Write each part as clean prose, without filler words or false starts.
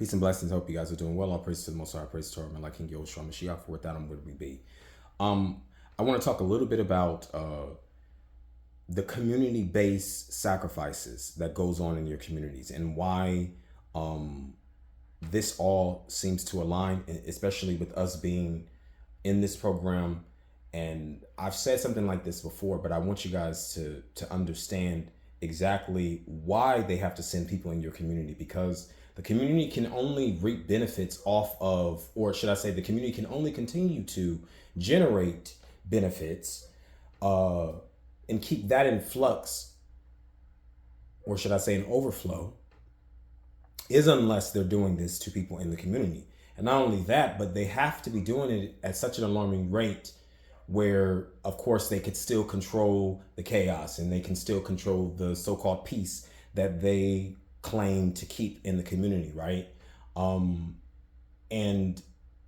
Peace and blessings. Hope you guys are doing well. All praise to the Most High. Praise to our man, like King Yahushua Mashiach. For without him, would we be? I want to talk a little bit about the community-based sacrifices that goes on in your communities and why this all seems to align, especially with us being in this program. And I've said something like this before, but I want you guys to understand exactly why they have to send people in your community, because the community can only reap benefits off of, or should I say, the community can only continue to generate benefits and keep that in flux, or should I say, in overflow, is unless they're doing this to people in the community. And not only that, but they have to be doing it at such an alarming rate where, of course, they could still control the chaos and they can still control the so-called peace that they claim to keep in the community, right? And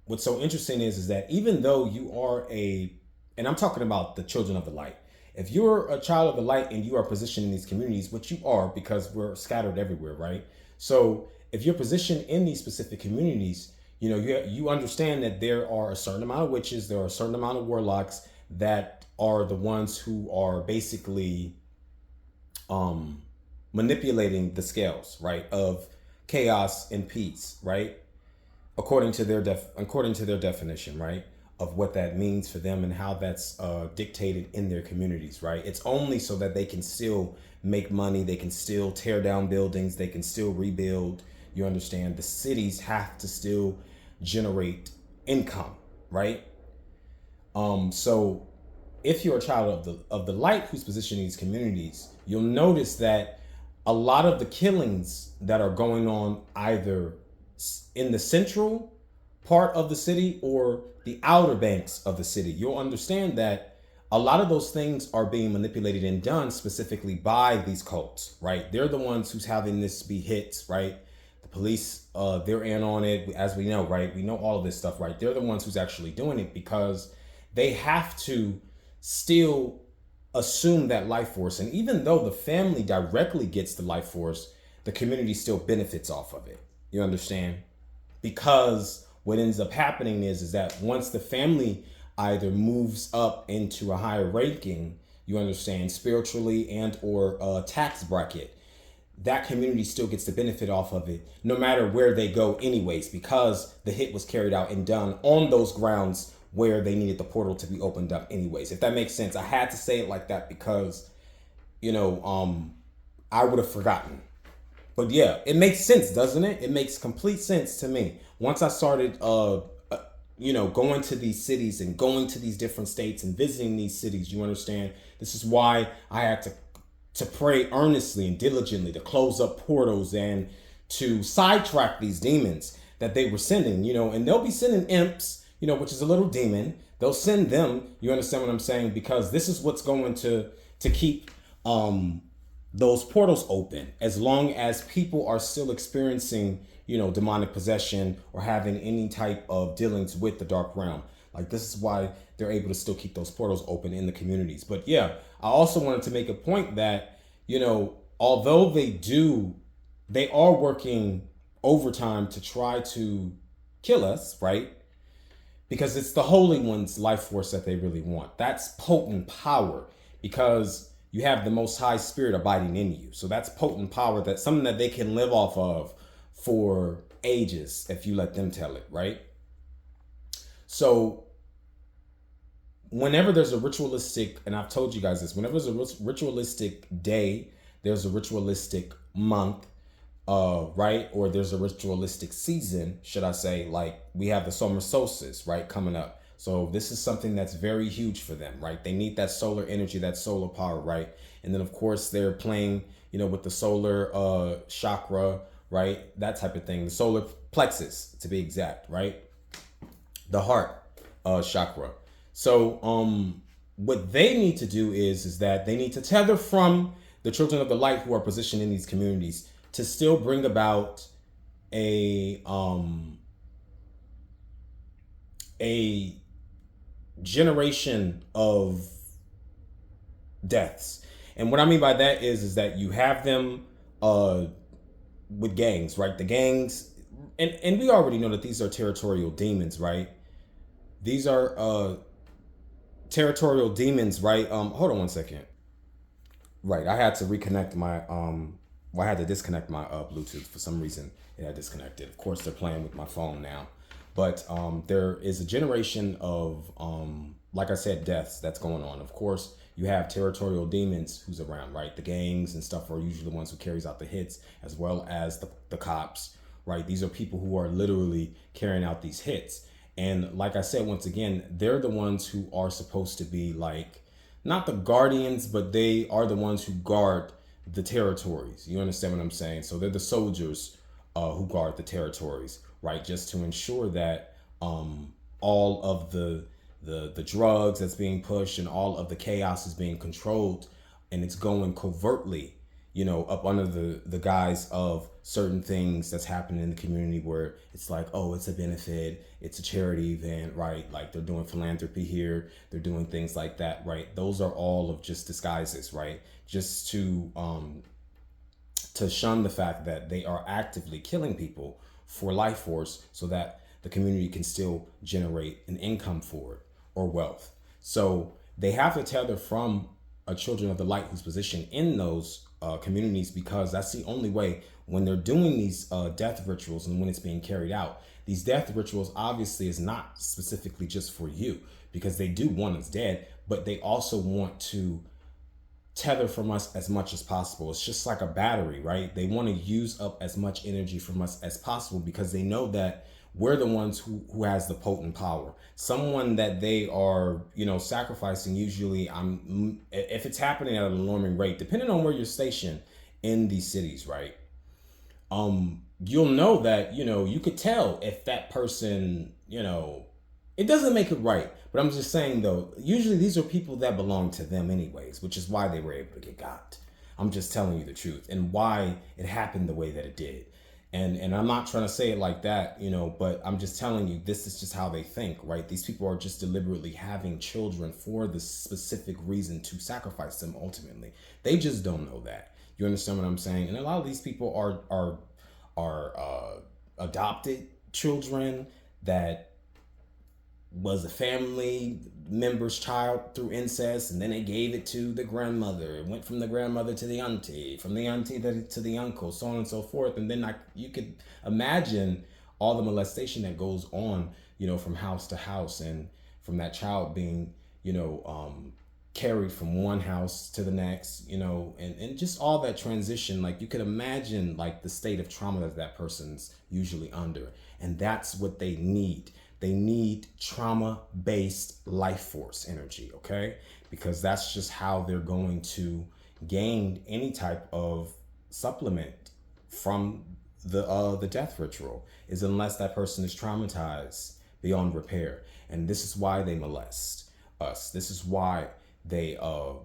what's so interesting is that even though you are and I'm talking about the children of the light, if you're a child of the light and you are positioned in these communities, which you are because we're scattered everywhere, right? So if you're positioned in these specific communities, you understand that there are a certain amount of witches, there are a certain amount of warlocks that are the ones who are basically manipulating the scales, right, of chaos and peace, right, according to their definition, right, of what that means for them and how that's dictated in their communities, right? It's only so that they can still make money, they can still tear down buildings, they can still rebuild. You understand? The cities have to still generate income, right? So if you're a child of the light who's positioned in these communities, you'll notice that a lot of the killings that are going on either in the central part of the city or the outer banks of the city, you'll understand that a lot of those things are being manipulated and done specifically by these cults, right? They're the ones who's having this be hits, right? The police, they're in on it, as we know, right? We know all of this stuff, right? They're the ones who's actually doing it because they have to still assume that life force. And even though the family directly gets the life force, the community still benefits off of it. You understand? Because what ends up happening is that once the family either moves up into a higher ranking, you understand, spiritually and or tax bracket, that community still gets the benefit off of it no matter where they go anyways, because the hit was carried out and done on those grounds where they needed the portal to be opened up anyways. If that makes sense. I had to say it like that because, I would have forgotten. But yeah, it makes sense, doesn't it? It makes complete sense to me. Once I started, going to these cities and going to these different states and visiting these cities, you understand? This is why I had to pray earnestly and diligently to close up portals and to sidetrack these demons that they were sending, and they'll be sending imps, which is a little demon. They'll send them, you understand what I'm saying? Because this is what's going to keep those portals open as long as people are still experiencing, demonic possession or having any type of dealings with the dark realm. Like, this is why they're able to still keep those portals open in the communities. But yeah, I also wanted to make a point that, although they are working overtime to try to kill us, right? Because it's the Holy One's life force that they really want. That's potent power because you have the Most High Spirit abiding in you. So that's potent power, that's something that they can live off of for ages if you let them tell it, right? So whenever there's a ritualistic, and I've told you guys this, whenever there's a ritualistic day, there's a ritualistic month, right? Or there's a ritualistic season, should I say, like we have the summer solstice, right, coming up. So this is something that's very huge for them, right? They need that solar energy, that solar power, right? And then of course they're playing, with the solar chakra, right? That type of thing. The solar plexus, to be exact, right? The heart chakra. So what they need to do is that they need to tether from the children of the light who are positioned in these communities to still bring about a generation of deaths. And what I mean by that is that you have them with gangs, right? The gangs, and we already know that these are territorial demons, right? These are territorial demons, right? Hold on one second. Right, I had to reconnect my well, I had to disconnect my Bluetooth for some reason. It had disconnected. Of course, they're playing with my phone now, but there is a generation of like I said, deaths that's going on. Of course, you have territorial demons who's around, right? The gangs and stuff are usually the ones who carries out the hits, as well as the cops, right? These are people who are literally carrying out these hits. And like I said, once again, they're the ones who are supposed to be like not the guardians, but they are the ones who guard the territories. You understand what I'm saying? So they're the soldiers who guard the territories, right? Just to ensure that all of the drugs that's being pushed and all of the chaos is being controlled, and it's going covertly, up under the guise of certain things that's happening in the community, where it's like, oh, it's a benefit, it's a charity event, right? Like they're doing philanthropy here, they're doing things like that, right? Those are all of just disguises, right? Just to shun the fact that they are actively killing people for life force, so that the community can still generate an income for it or wealth. So they have to tether from a children of the light who's positioned in those communities, because that's the only way. When they're doing these death rituals and when it's being carried out, these death rituals obviously is not specifically just for you, because they do want us dead, but they also want to tether from us as much as possible. It's just like a battery, right? They want to use up as much energy from us as possible, because they know that we're the ones who has the potent power. Someone that they are, sacrificing, usually if it's happening at an alarming rate, depending on where you're stationed in these cities, right? You'll know that, you could tell if that person, it doesn't make it right. But I'm just saying, though, usually these are people that belong to them anyways, which is why they were able to get got. I'm just telling you the truth and why it happened the way that it did. And I'm not trying to say it like that, but I'm just telling you, this is just how they think, right? These people are just deliberately having children for the specific reason to sacrifice them ultimately. They just don't know that. You understand what I'm saying? And a lot of these people are adopted children that was a family member's child through incest, and then they gave it to the grandmother. It went from the grandmother to the auntie, from the auntie to the uncle, so on and so forth. And then you could imagine all the molestation that goes on, from house to house, and from that child being, carried from one house to the next, and just all that transition. Like, you could imagine like the state of trauma that that person's usually under. And that's what they need. They need trauma-based life force energy, okay? Because that's just how they're going to gain any type of supplement from the death ritual, is unless that person is traumatized beyond repair. And this is why they molest us. This is why they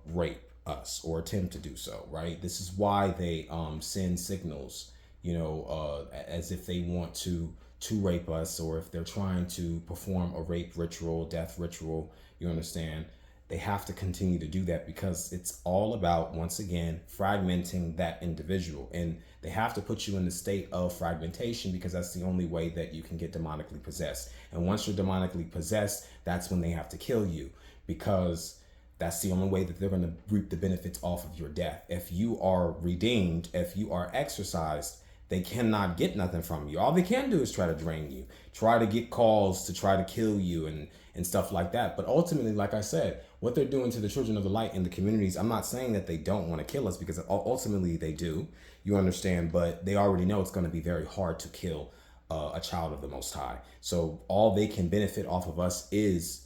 rape us or attempt to do so, right? This is why they send signals, as if they want to rape us, or if they're trying to perform a rape ritual, death ritual. You understand? They have to continue to do that, because it's all about, once again, fragmenting that individual. And they have to put you in the state of fragmentation, because that's the only way that you can get demonically possessed. And once you're demonically possessed, that's when they have to kill you, because that's the only way that they're going to reap the benefits off of your death. If you are redeemed, if you are exorcised, they cannot get nothing from you. All they can do is try to drain you, try to get calls to try to kill you and stuff like that. But ultimately, like I said, what they're doing to the children of the light in the communities, I'm not saying that they don't want to kill us, because ultimately they do. You understand? But they already know it's going to be very hard to kill a child of the Most High. So all they can benefit off of us is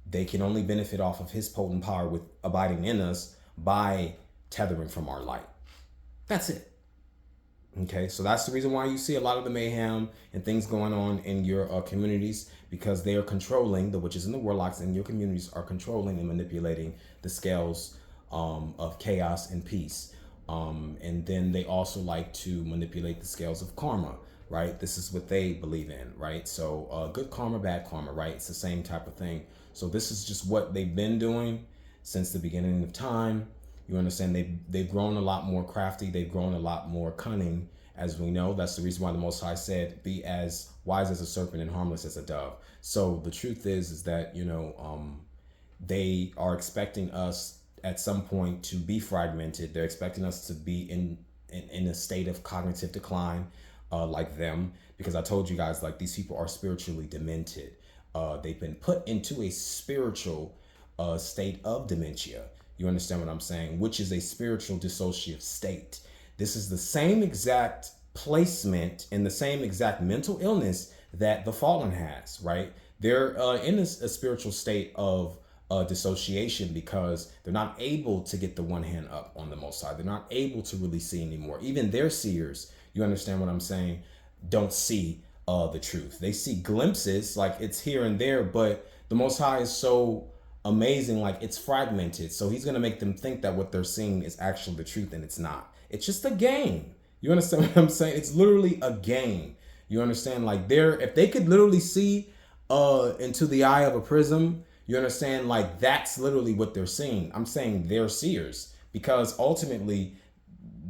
they can only benefit off of his potent power with abiding in us by tethering from our light. That's it. Okay, so that's the reason why you see a lot of the mayhem and things going on in your communities, because they are controlling, the witches and the warlocks in your communities are controlling and manipulating the scales of chaos and peace. And then they also like to manipulate the scales of karma, right? This is what they believe in, right? So good karma, bad karma, right? It's the same type of thing. So this is just what they've been doing since the beginning of time. You understand? They've grown a lot more crafty. They've grown a lot more cunning As we know, that's the reason why the Most High said, "Be as wise as a serpent and harmless as a dove." So the truth is that they are expecting us at some point to be fragmented. They're expecting us to be in a state of cognitive decline, like them, because I told you guys, like, these people are spiritually demented. They've been put into a spiritual state of dementia. You understand what I'm saying? Which is a spiritual dissociative state. This is the same exact placement and the same exact mental illness that the fallen has, right? They're in a spiritual state of dissociation because they're not able to get the one hand up on the Most High. They're not able to really see anymore. Even their seers, you understand what I'm saying, don't see the truth. They see glimpses, like it's here and there, but the Most High is so amazing, like it's fragmented. So he's going to make them think that what they're seeing is actually the truth, and it's not. It's just a game. You understand what I'm saying? It's literally a game. You understand? Like, if they could literally see into the eye of a prism, you understand? Like, that's literally what they're seeing. I'm saying they're seers, because ultimately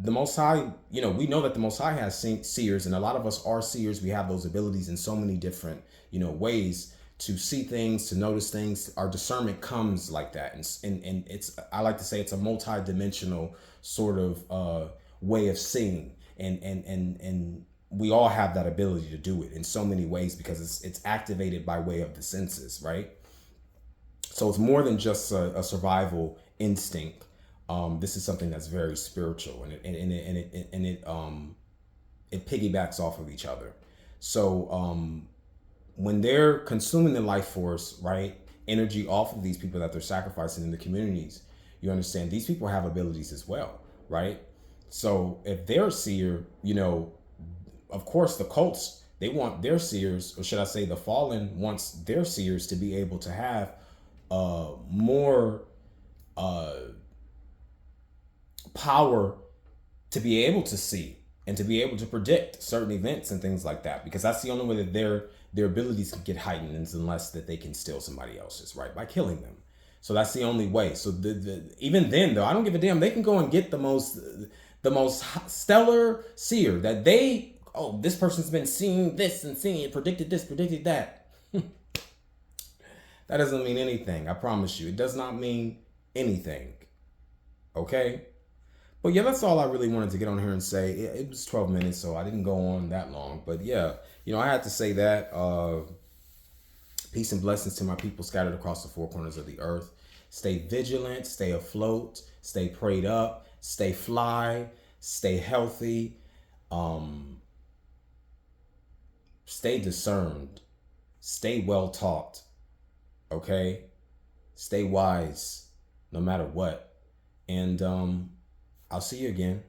the Most High, we know that the Most High has seers, and a lot of us are seers. We have those abilities in so many different, ways to see things, to notice things. Our discernment comes like that. And it's, I like to say, it's a multi-dimensional sort of way of seeing. And we all have that ability to do it in so many ways, because it's activated by way of the senses, right? So it's more than just a survival instinct. This is something that's very spiritual, and it piggybacks off of each other. So when they're consuming the life force, right, energy off of these people that they're sacrificing in the communities, you understand these people have abilities as well, right? So if they're a seer, of course the cults, they want their seers, or should I say the fallen wants their seers to be able to have more power to be able to see and to be able to predict certain events and things like that, because that's the only way that their abilities can get heightened, unless that they can steal somebody else's, right, by killing them. So that's the only way. So even then, though, I don't give a damn. They can go and get the most stellar seer that this person's been seeing this and seeing it, predicted this, predicted that. That doesn't mean anything. I promise you, it does not mean anything. Okay. But yeah, that's all I really wanted to get on here and say. It was 12 minutes, so I didn't go on that long. But yeah, I had to say that. Peace and blessings to my people scattered across the four corners of the earth. Stay vigilant, stay afloat, stay prayed up, stay fly, stay healthy, stay discerned, stay well taught, okay? Stay wise no matter what. And I'll see you again.